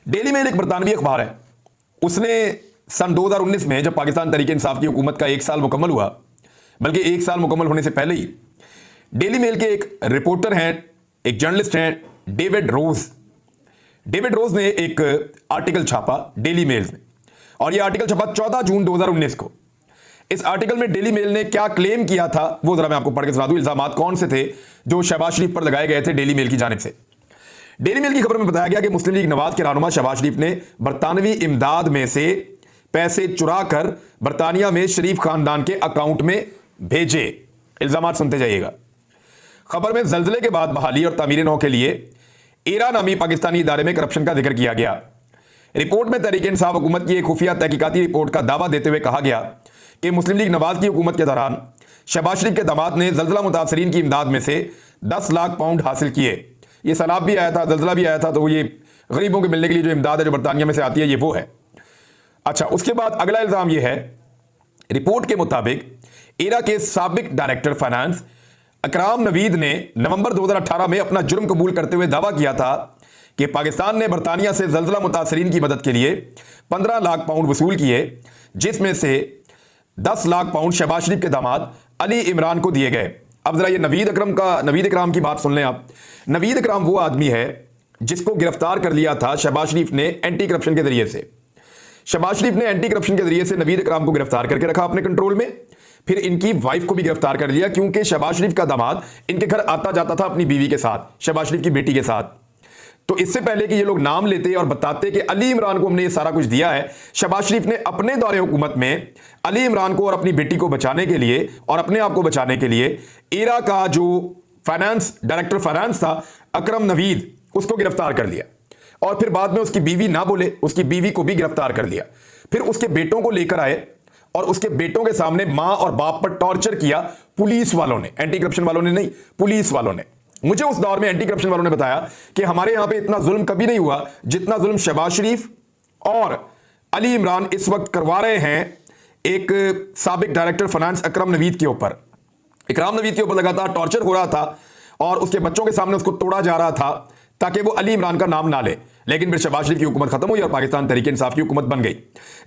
Daily mail एक बरतानवी अखबार है। उसने सन 2019 में जब पाकिस्तान तहरीक इंसाफ की हुकूमत का 1 साल मुकम्मल हुआ, बल्कि 1 साल मुकम्मल होने से पहले ही, डेली मेल के एक रिपोर्टर हैं, एक जर्नलिस्ट हैं, डेविड रोज। डेविड रोज ने एक आर्टिकल छापा डेली मेल में, और यह आर्टिकल छपा 14 जून 2019 को। इस आर्टिकल में डेली मेल ने क्या क्लेम किया था वो जरा मैं आपको पढ़ के सुना दूं। इल्जामात कौन से थे जो शहबाज शरीफ पर लगाए गए थे डेली मेल की जानिब से। डेली मेल की खबर में बताया गया कि मुस्लिम लीग नवाज के रहनुमा शहबाज शरीफ ने बरतानवी इमदाद में से पैसे चुरा कर बरतानिया में शरीफ खानदान के अकाउंट में भेजे। इल्जामात सुनते जाइएगा। खबर में जल्जले के बाद बहाली और तामीर नौ के लिए एरा नामी पाकिस्तानी इदारे में करप्शन का जिक्र किया गया। रिपोर्ट में तहरीक इंसाफ हुकूमत की एक खुफिया तहकीकाती रिपोर्ट का दावा देते हुए कहा गया कि मुस्लिम लीग नवाज की हुकूमत के दौरान शहबाज शरीफ के दामाद ने जल्जला मुतासरीन की इमदाद में से 10 लाख पाउंड हासिल किए। ये सैलाब भी आया था, जल्जला भी आया था, तो ये गरीबों के मिलने के लिए जो इमदाद है जो बरतानिया में से आती है, ये वो है। अच्छा, उसके बाद अगला इल्जाम ये है, रिपोर्ट के मुताबिक एरा के साबिक डायरेक्टर फाइनेंस अकराम नवीद ने नवंबर 2018 में अपना जुर्म कबूल करते हुए दावा किया था कि पाकिस्तान ने बरतानिया से जल्जला मुतासरीन की मदद के लिए 15 लाख पाउंड वसूल किए, जिसमें से 10 लाख पाउंड शहबाज शरीफ के दामाद अली इमरान को दिए गए। अब जरा ये नवीद इकराम की बात सुन लें आप। नवीद इकराम वो आदमी है जिसको गिरफ्तार कर लिया था शहबाज शरीफ ने एंटी करप्शन के जरिए से। शहबाज शरीफ ने एंटी करप्शन के जरिए से नवीद इकराम को गिरफ्तार करके रखा अपने कंट्रोल में, फिर इनकी वाइफ को भी गिरफ्तार कर लिया, क्योंकि शहबाज शरीफ का दामाद इनके घर आता जाता था अपनी बीवी के साथ, शहबाज शरीफ की बेटी के साथ। तो इससे पहले कि ये लोग नाम लेते और बताते कि अली इमरान को हमने ये सारा कुछ दिया है, शहबाज शरीफ ने अपने दौरे हुकूमत में अली इमरान को और अपनी बेटी को बचाने के लिए और अपने आप को बचाने के लिए एरा का जो डायरेक्टर फाइनेंस था अकरम नवीद, उसको गिरफ्तार कर लिया। और फिर बाद में उसकी बीवी ना बोले, उसकी बीवी को भी गिरफ्तार कर लिया। फिर उसके बेटों को लेकर आए और उसके बेटों के सामने मां और बाप पर टॉर्चर किया पुलिस वालों ने, एंटी करप्शन वालों ने नहीं, पुलिस वालों ने। मुझे उस दौर में एंटी करप्शन वालों ने बताया कि हमारे यहां पे इतना जुल्म कभी नहीं हुआ जितना जुल्म शहबाज शरीफ और अली इमरान इस वक्त करवा रहे हैं एक साबिक डायरेक्टर फाइनेंस अकरम नवीद के ऊपर। इकराम नवीद के ऊपर लगातार टॉर्चर हो रहा था और उसके बच्चों के सामने उसको तोड़ा जा रहा था ताकि वो अली इमरान का नाम ना ले। लेकिन फिर शहबाज शरीफ की हुकूमत खत्म हुई और पाकिस्तान तहरीक इंसाफ की हुकूमत बन गई।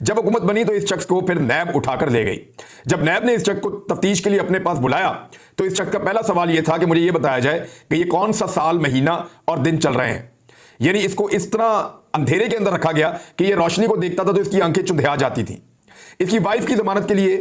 जब हुकूमत बनी तो इस शख्स को फिर नैब उठाकर ले गई। जब नैब ने इस शख्स को तफ्तीश के लिए अपने पास बुलाया तो इस शख्स का पहला सवाल यह था कि मुझे यह बताया जाए कि यह कौन सा साल, महीना और दिन चल रहे हैं। यानी इसको इस तरह अंधेरे के अंदर रखा गया कि यह रोशनी को देखता था तो इसकी आंखें चुंधिया जाती थी। इसकी वाइफ की जमानत के लिए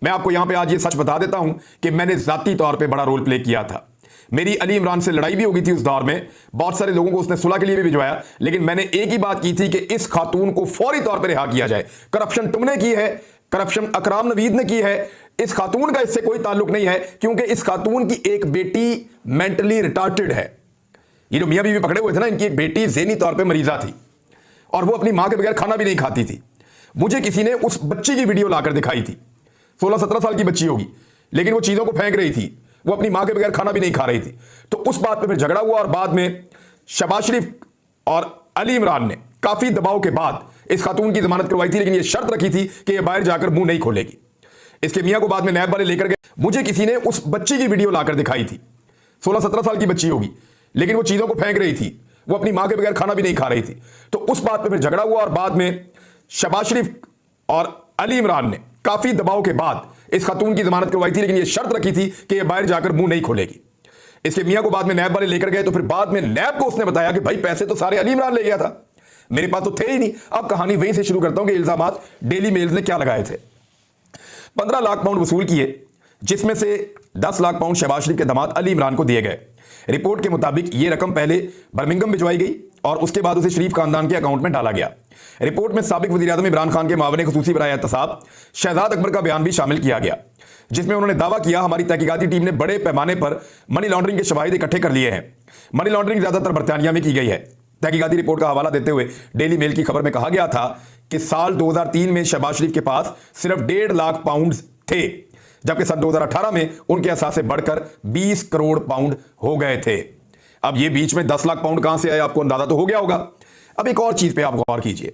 मैं आपको यहां पर आज ये सच बता देता हूं कि मैंने जाती तौर पर बड़ा रोल प्ले किया था। मेरी अली इमरान से लड़ाई भी हो गई थी उस दौर में, बहुत सारे लोगों को उसने सुलह के लिए भी भिजवाया, लेकिन मैंने एक ही बात की थी कि इस खातून को फौरी तौर पर रिहा किया जाए। करप्शन तुमने की है, करप्शन अकराम नवीद ने की है, इस खातून का इससे कोई ताल्लुक नहीं है, क्योंकि इस खातून की एक बेटी मेंटली रिटार्टेड है। ये जो मियां बीवी पकड़े हुए थे ना, इनकी एक बेटी ज़हनी तौर पर मरीजा थी और वो अपनी मां के बगैर खाना भी नहीं खाती थी। मुझे किसी ने उस बच्ची की वीडियो लाकर दिखाई थी, 16-17 साल की बच्ची होगी, लेकिन वो चीजों को फेंक रही थी, वो अपनी मां के बगैर खाना भी नहीं खा रही थी। तो उस बात पे फिर झगड़ा हुआ और बाद में शहबाज शरीफ और अली इमरान ने काफी दबाव के बाद इस खातून की जमानत करवाई थी, लेकिन ये शर्त रखी थी कि ये बाहर जाकर मुंह नहीं खोलेगी। इसके मियां को बाद में नैब वाले लेकर गए। मुझे किसी ने उस बच्ची की वीडियो लाकर दिखाई थी, 16-17 साल की बच्ची होगी, लेकिन वो चीजों को फेंक रही थी, वो अपनी मां के बगैर खाना भी नहीं खा रही थी। तो उस बात पर फिर झगड़ा हुआ और बाद में शहबाज शरीफ और अली इमरान ने काफी दबाव के बाद इस खातून की जमानत करवाई थी, लेकिन यह शर्त रखी थी कि यह बाहर जाकर मुंह नहीं खोलेगी। इसके मियां को बाद में नैब वाले लेकर गए, तो फिर बाद में नैब को उसने बताया कि भाई पैसे तो सारे अली इमरान ले गया था, मेरे पास तो थे ही नहीं। अब कहानी वहीं से शुरू करता हूं कि इल्जामात डेली मेल्स ने क्या लगाए थे। 15 लाख पाउंड वसूल किए, जिसमें से 10 लाख पाउंड शहबाज शरीफ के दामाद अली इमरान को दिए गए। रिपोर्ट के मुताबिक यह रकम पहले बर्मिंघम भिजवाई गई और उसके बाद उसे शरीफ खानदान के अकाउंट में डाला गया। रिपोर्ट में साबिक वज़ीर-ए-आज़म इमरान खान के मावने खुसूसी बराए एहतसाब शहजाद अकबर का बयान भी शामिल किया गया, जिसमें उन्होंने दावा किया हमारी तहकीकाती टीम ने बड़े पैमाने पर मनी लॉन्ड्रिंग के शवाहिद इकट्ठे कर लिए हैं। मनी लॉन्ड्रिंग ज्यादातर बरतानिया में की गई है। तहकीकाती रिपोर्ट का हवाला देते हुए डेली मेल की खबर में कहा गया था कि साल 2003 में शहबाज शरीफ के पास सिर्फ 1.5 लाख पाउंड थे, जबकि सन 2018 में उनके असासे बढ़कर 20 करोड़ पाउंड हो गए थे। अब ये बीच में 10 लाख पाउंड कहां से आए, आपको अंदाजा तो हो गया होगा। अब एक और चीज पे आप गौर कीजिए,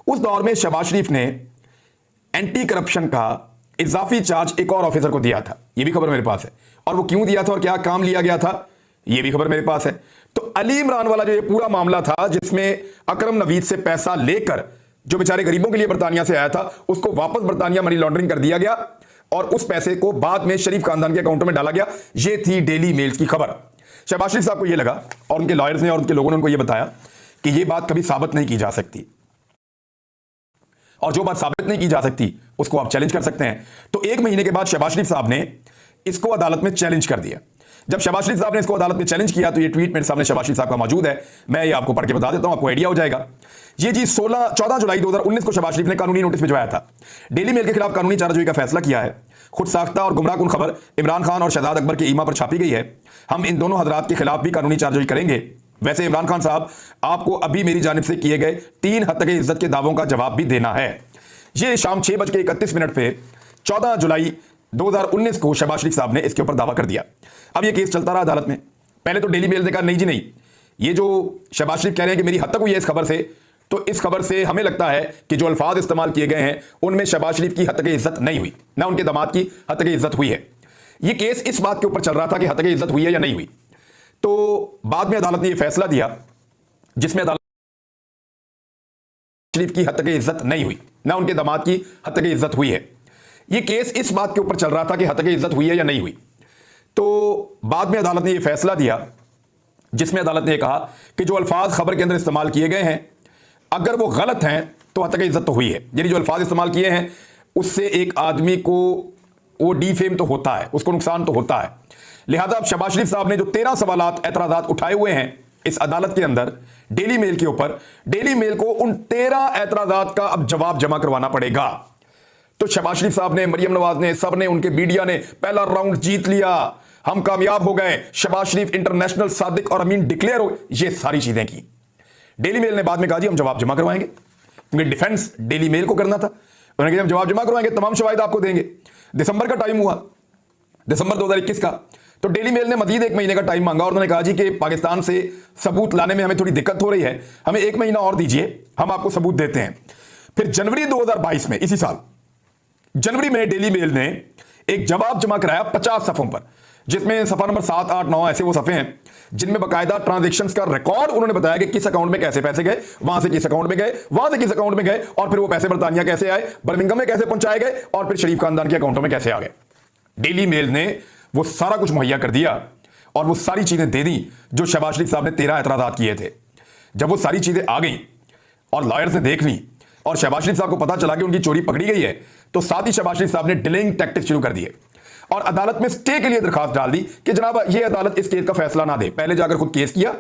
उस दौर में शहबाज शरीफ ने एंटी करप्शन का इजाफी चार्ज एक और ऑफिसर को दिया था, यह भी खबर मेरे पास है, और वो क्यों दिया था और क्या काम लिया गया था, यह भी खबर मेरे पास है। तो अली इमरान वाला जो ये पूरा मामला था, जिसमें अकरम नवीद से पैसा लेकर जो बेचारे गरीबों के लिए बरतानिया से आया था, उसको वापस बरतानिया मनी लॉन्ड्रिंग कर दिया गया और उस पैसे को बाद में शरीफ खानदान के अकाउंट में डाला गया। ये थी डेली मेल्स की खबर। शहबाज शरीफ साहब को यह लगा और उनके लॉयर्स ने और उनके लोगों ने उनको यह बताया कि यह बात कभी साबित नहीं की जा सकती, और जो बात साबित नहीं की जा सकती उसको आप चैलेंज कर सकते हैं। तो 1 महीने के बाद शहबाज शरीफ साहब ने इसको अदालत में चैलेंज कर दिया। जब शहबाज शरीफ साहब ने इसको अदालत में चैलेंज किया तो ये ट्वीट मेरे सामने शहबाज शरीफ साहब का मौजूद है, मैं ये आपको पढ़ के बता देता हूं, आपको आइडिया हो जाएगा। ये जी 14 जुलाई 2019 को शहबाज शरीफ ने कानूनी नोटिस भिजवाया था। डेली मेल के खिलाफ कानूनी चाराजोई का फैसला किया है। खुद साख्ता और गुमराहकुन खबर इमरान खान और शहजाद अकबर के ईमा पर छापी गई है। हम इन दोनों हजरात के खिलाफ भी कानूनी चाराजोई करेंगे। वैसे इमरान खान साहब, आपको अभी मेरी जानिब से किए गए 3 हत्या इज्जत के दावों का जवाब भी देना है। ये शाम 6:31 पे 14 जुलाई 2019 को शहबाज शरीफ साहब ने इसके ऊपर दावा कर दिया। अब ये केस चलता रहा अदालत में। पहले तो डेली मेल ने कहा नहीं जी नहीं, ये जो शहबाज शरीफ कह रहे हैं कि मेरी हद तक हुई है इस खबर से, तो इस खबर से हमें लगता है कि जो अल्फाज इस्तेमाल किए गए हैं उनमें शहबाज शरीफ की हद तक इज्जत नहीं हुई, ना उनके दामाद की हद तक इज्जत हुई है। ये केस इस बात के ऊपर चल रहा था कि हद तक इज्जत हुई है या नहीं हुई। तो बाद में अदालत ने यह फैसला दिया जिसमें अदालत शरीफ की हद तक इज्जत नहीं हुई, ना उनके दामाद की हद तक इज्जत हुई है। यह केस इस बात के ऊपर चल रहा था कि हद तक इज्जत हुई है या नहीं हुई। तो बाद में अदालत ने यह फैसला दिया जिसमें अदालत ने कहा कि जो अल्फाज खबर के अंदर इस्तेमाल किए गए हैं अगर वो गलत हैं तो हद तक इज्जत तो हुई है। यानी जो अल्फाज इस्तेमाल किए हैं उससे एक आदमी को वो डीफेम तो होता है, उसको नुकसान तो होता है। लिहाजा अब शहबाज शरीफ साहब ने जो 13 सवालात एतराजात उठाए हुए हैं इस अदालत के अंदर डेली मेल के ऊपर, डेली मेल को उन 13 एतराजात का अब जवाब जमा करवाना पड़ेगा। तो शहबाज शरीफ साहब ने, मरियम नवाज ने, सब ने, उनके मीडिया ने पहला राउंड जीत लिया, हम कामयाब हो गए, शहबाज शरीफ इंटरनेशनल सादिक और अमीन डिक्लेयर हो, ये सारी चीजें की। डेली मेल ने बाद में कहा जी हम जवाब जमा करवाएंगे, क्योंकि डिफेंस डेली मेल को करना था। उन्होंने कहा हम जवाब जमा करवाएंगे, तमाम शवाहिद आपको देंगे। दिसंबर का टाइम हुआ, दिसंबर 2021 का। तो डेली मेल ने मजीद 1 महीने का टाइम मांगा और उन्होंने कहा जी कि पाकिस्तान से सबूत लाने में हमें थोड़ी दिक्कत हो रही है, हमें 1 महीना और दीजिए, हम आपको सबूत देते हैं। फिर जनवरी 2022 में, इसी साल जनवरी में डेली मेल ने एक जवाब जमा कराया 50 सफ़ों पर, जिसमें सफ़ा नंबर 7, 8, 9 ऐसे वो सफ़े हैं जिनमें बाकायदा ट्रांजैक्शंस का रिकॉर्ड उन्होंने बताया कि किस अकाउंट में कैसे पैसे गए, वहां से किस अकाउंट में गए, वहां से किस अकाउंट में गए, और फिर वो पैसे बरतानिया कैसे आए, बर्मिंघम में कैसे पहुंचाए गए, और फिर शरीफ खानदान के अकाउंटों में कैसे आ गए। डेली मेल ने वो सारा कुछ मुहैया कर दिया और वो सारी चीजें दे दी जो शहबाज शरीफ साहब ने 13 एतराजात किए थे। जब वो सारी चीजें आ गई और लॉयर्स ने देख ली और शहबाज शरीफ साहब को पता चला कि उनकी चोरी पकड़ी गई है, तो साथ ही शहबाज शरीफ साहब ने डिलेइंग टैक्टिक्स शुरू कर दिए और अदालत में स्टे के लिए दरखास्त डाल दी कि जनाब ये अदालत इस केस का फैसला ना दे। पहले जाकर खुद केस किया,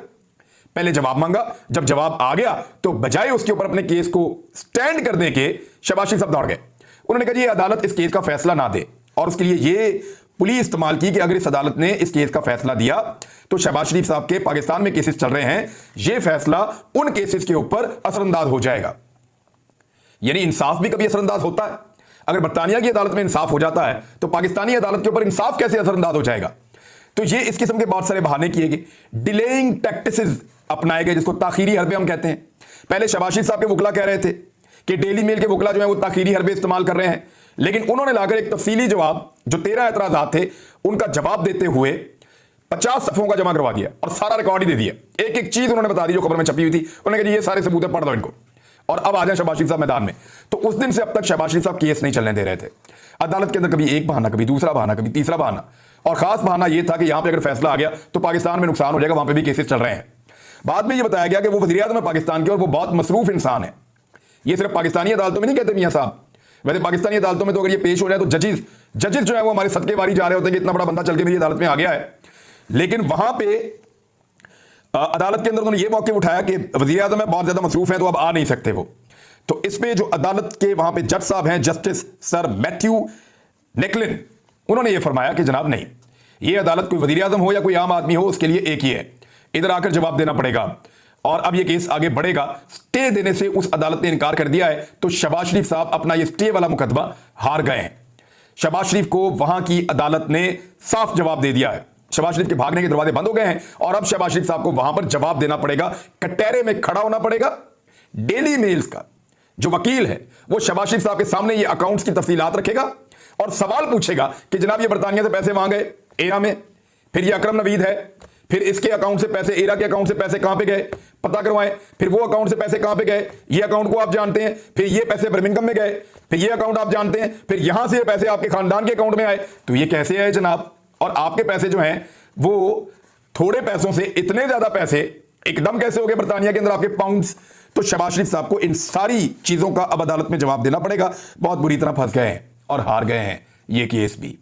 पहले जवाब मांगा, जब जवाब आ गया तो बजाय उसके ऊपर अपने केस को स्टैंड करने के शहबाज शरीफ साहब दौड़ गए। उन्होंने कहा ये अदालत इस केस का फैसला ना दे, और उसके लिए ये पुलिस इस्तेमाल की कि अगर इस अदालत ने इस केस का फैसला दिया तो शहबाज शरीफ साहब के पाकिस्तान में केसेस चल रहे हैं, ये फैसला उन केसेस के ऊपर असरअंदाज हो जाएगा। यानी इंसाफ भी कभी असरअंदाज होता है। अगर बरतानिया की अदालत में इंसाफ हो जाता है तो पाकिस्तानी अदालत के ऊपर इंसाफ कैसे असरअंदाज हो जाएगा। तो ये इस किस्म के बहुत सारे बहाने किए गए, डिलेइंग टैक्टिसेस अपनाए गए, जिसको ताखीरी हरबे हम कहते हैं। पहले शहबाज शरीफ साहब के वकला कह रहे थे कि डेली मेल के वकला जो है वो ताखीरी हरबे इस्तेमाल कर रहे हैं, लेकिन उन्होंने लाकर एक तफसीली जवाब, जो 13 एतराजात थे उनका जवाब देते हुए 50 सफ़ों का जमा करवा दिया और सारा रिकॉर्ड ही दे दिया। एक एक चीज उन्होंने बता दी जो खबर में छपी हुई थी। उन्होंने कहा ये सारे सबूत पढ़ दो इनको और अब आ जाए शहबाज शरीफ साहब मैदान में। तो उस दिन से अब तक शहबाज शरीफ साहब केस नहीं चलने दे रहे थे अदालत के अंदर। कभी एक बहाना, कभी दूसरा बहाना, कभी तीसरा बहाना, और खास बहाना यह था कि यहां पे अगर फैसला आ गया तो पाकिस्तान में नुकसान हो जाएगा, वहां पे भी केसेस चल रहे हैं। बाद में यह बताया गया कि वो वज़ीर-ए-आज़म है पाकिस्तान के और वो बहुत मसरूफ इंसान है। ये सिर्फ पाकिस्तानी अदालतों में नहीं कहते मियां साहब, वैसे पाकिस्तानी अदालतों में तो अगर ये पेश हो जाए तो जजेस जो है वो हमारे सदके वारी जा रहे होते हैं कि इतना बड़ा बंदा चल के मेरी अदालत में आ गया है। लेकिन वहां पे अदालत के अंदर उन्होंने ये मौके उठाया कि वज़ीर-ए-आज़म है, बहुत ज्यादा मसरूफ है तो अब आ नहीं सकते वो। तो इस पे जो अदालत के वहां पे जज साहब हैं, जस्टिस सर मैथ्यू नेकलिन, उन्होंने ये फरमाया कि जनाब नहीं, ये अदालत कोई वज़ीर-ए-आज़म हो या कोई आम आदमी हो उसके लिए एक ही है, इधर आकर जवाब देना पड़ेगा। और अब ये केस आगे बढ़ेगा। स्टे देने से उस अदालत ने इनकार कर दिया है, तो शहबाज शरीफ साहब अपना ये स्टे वाला मुकदमा हार गए हैं। शहबाज शरीफ को वहां की अदालत ने साफ जवाब दे दिया है। शहबाज शरीफ के भागने के दरवाजे बंद हो गए हैं और अब शहबाज शरीफ साहब को वहां पर जवाब देना पड़ेगा, कटहरे में खड़ा होना पड़ेगा। डेली मेल्स का जो वकील है वो शहबाज शरीफ साहब के सामने ये अकाउंट्स की तफसीलात रखेगा और सवाल पूछेगा कि जनाब ये बरतानिया से पैसे वहां गए एरा में, फिर ये अकरम नवीद है, फिर इसके अकाउंट से पैसे, एरा के अकाउंट से पैसे कहां पे गए पता करवाएं, फिर वो अकाउंट से पैसे कहां पे गए, ये अकाउंट को आप जानते हैं, फिर ये पैसे बर्मिंघम में गए, फिर ये अकाउंट आप जानते हैं, फिर यहां से ये पैसे आपके खानदान के अकाउंट में आए। तो ये कैसे आए जनाब? और आपके पैसे जो हैं वो थोड़े पैसों से इतने ज्यादा पैसे एकदम कैसे हो गए बर्तानिया के अंदर आपके पाउंड्स? तो शहबाज शरीफ साहब को इन सारी चीजों का अब अदालत में जवाब देना पड़ेगा। बहुत बुरी तरह फंस गए हैं और हार गए हैं ये केस भी।